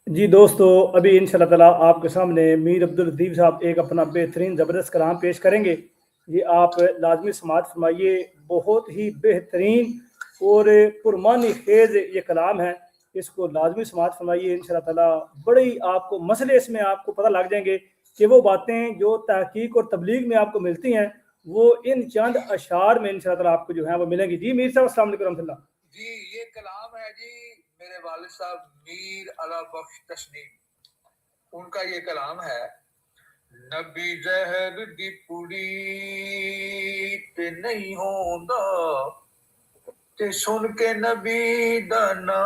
जी दोस्तों, अभी इंशाल्लाह ताला आपके सामने मीर अब्दुल लतीफ़ साहब एक अपना बेहतरीन ज़बरदस्त कलाम पेश करेंगे। ये आप लाज़मी समाअत फरमाइए। बहुत ही बेहतरीन और पुरमानी खेज़ ये कलाम है। इसको लाज़मी समाअत फरमाइए इंशाल्लाह ताला। बड़े ही आपको मसले इसमें आपको पता लग जाएंगे कि वो बातें जो तहकीक और तबलीग में आपको मिलती हैं वो इन चंद अशार में इंशाल्लाह ताला आपको जो है वो मिलेंगी। जी मीर साहब, अस्सलाम वालेकुम रहमतुल्लाह। जी, ये कलाम है जी मेरे वालिद साहब मीर अला बख्श तस्नीम, उनका ये कलाम है। नबी जहर दी पुड़ी ते नहीं होंदा, ते सुन के नबी दा ना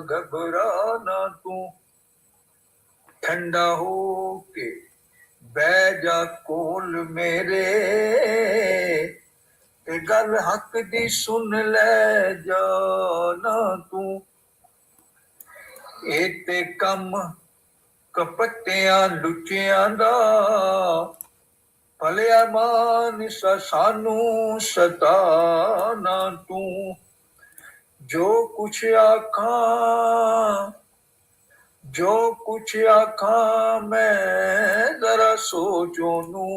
घबरा ना तू, ठंडा हो के बह जा कोल मेरे, ते गल हक दी सुन ले जाना तू। ए ते कम कपटियां लुचियां दा, भले मान सानू सताना तू। जो कुछ आखा मैं जरा सोचो नू,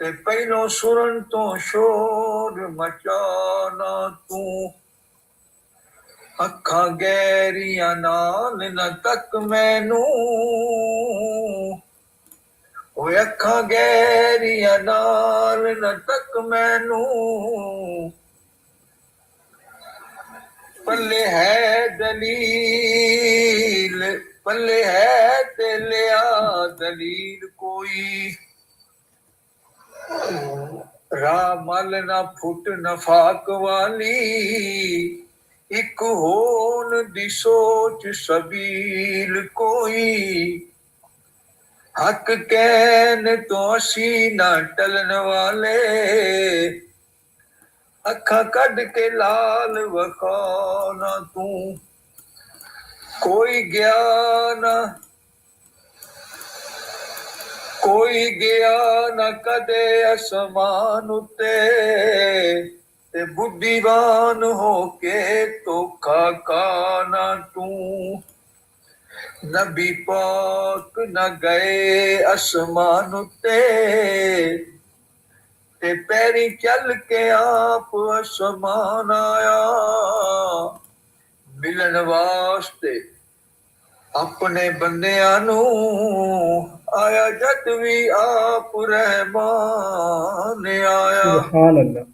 ते पहलो सुरन तो शोर मचाना तू। अखा गहरियां नाल न तक मैनू, ओए अखा गहरियां नाल न तक मैनू, पल्ले है दलील, पल्ले है ते लिया दलील कोई। रामल ना फुट नफाक वाली, एक होन दी सोच सबील कोई। हक कहन तो असी ना टलन वाले, अखा कड के लाल वखाना तू। कोई गया न कदे असमान उते, ते बुद्धिवान होके धोखा खाना तू। नबी पाक न गए असमान उते, ते पैरी चल के आप असमान आया। मिलन वास्ते अपने बंदियां नू, आया जद भी आप रहमान आया। सुभान अल्लाह।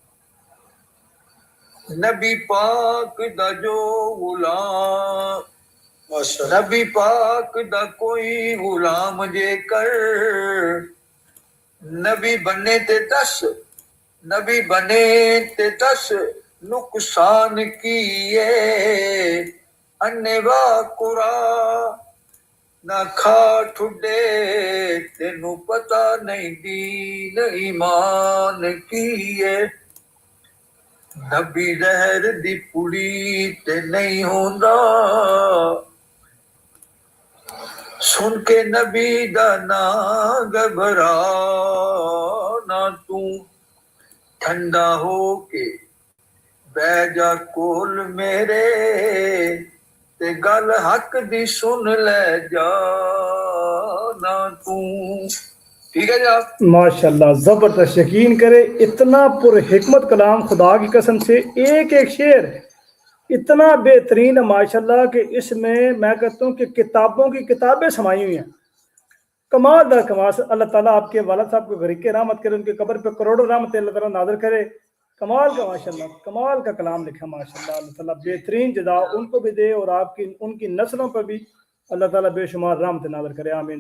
नबी पाक दा जो गुलाम, नबी पाक दा कोई गुलाम जेकर, नबी बने ते दस नुकसान किए। अन्नेवा कुरा ना खा ठुडे, तेनू पता नहीं दीन ईमान किए। नबी जहर दी पुड़ी ते नहीं होंदा, सुन के नबी दा ना घबरा ना तू। ठंडा हो के बह जा कोल मेरे, ते गल हक दी सुन ले जाना तू। ठीक है जी आप। माशाल्लाह, जबरदस्त। यकीन करे इतना पुरहिकमत कलाम, खुदा की कसम से एक एक शेर इतना बेहतरीन है माशाल्लाह कि इसमें मैं कहता हूँ कि किताबों की किताबें समाई हुई हैं। कमाल दर कमाल। अल्लाह ताला आपके वालिद साहब को गरीके रहमत करे, उनके कब्र पे करोड़ों रहमत अल्लाह ताला नाज़िल करे। कमाल का माशाल्लाह, कमाल का कलाम लिखा माशाल्लाह। अल्लाह ताला बेहतरीन जज़ा उनको भी दे और आपकी उनकी नस्लों पर भी अल्लाह ताला बेशुमार रहमत नाज़िल करे। आमीन।